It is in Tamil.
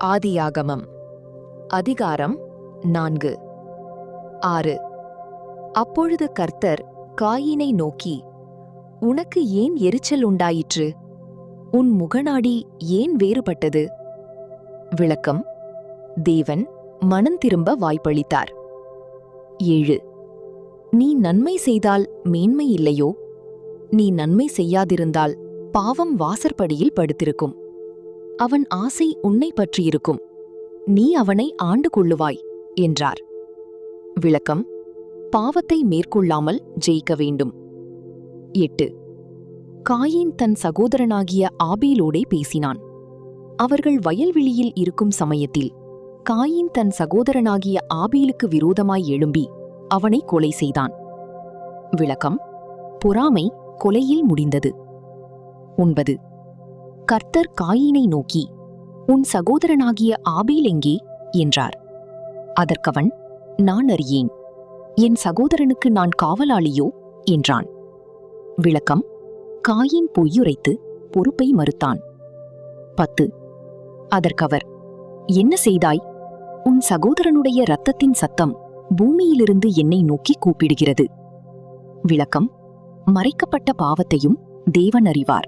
ஆதியாகமம் அதிகாரம் 4. 6. அப்பொழுது கர்த்தர் காயீனை நோக்கி, உனக்கு ஏன் எரிச்சல் உண்டாயிற்று? உன் முகநாடி ஏன் வேறுபட்டது? விளக்கம்: தேவன் மனந்திரும்ப வாய்ப்பளித்தார். 7. நீ நன்மை செய்தால் மேன்மை இல்லையோ? நீ நன்மை செய்யாதிருந்தால் பாவம் வாசற்படியில் படுத்திருக்கும். அவன் ஆசை உன்னை பற்றியிருக்கும். நீ அவனை ஆண்டு கொள்ளுவாய் என்றார். விளக்கம்: பாவத்தை மேற்கொள்ளாமல் ஜெயிக்க வேண்டும். 8. காயீன் தன் சகோதரனாகிய ஆபேலோடே பேசினான். அவர்கள் வயல்வெளியில் இருக்கும் சமயத்தில் காயீன் தன் சகோதரனாகிய ஆபேலுக்கு விரோதமாய் எழும்பி அவனை கொலை செய்தான். விளக்கம்: பொறாமை கொலையில் முடிந்தது. 9. கர்த்தர் காயீனை நோக்கி, உன் சகோதரனாகிய ஆபேல் எங்கே என்றார். அதற்கவன், நான் அறியேன். என் சகோதரனுக்கு நான் காவலாளியோ என்றான். விளக்கம்: காயீன் பொய்யுரைத்து பொறுப்பை மறுத்தான். 10. அதற்கவர், என்ன செய்தாய்? உன் சகோதரனுடைய இரத்தத்தின் சத்தம் பூமியிலிருந்து என்னை நோக்கி கூப்பிடுகிறது. விளக்கம்: மறைக்கப்பட்ட பாவத்தையும் தேவன் அறிவார்.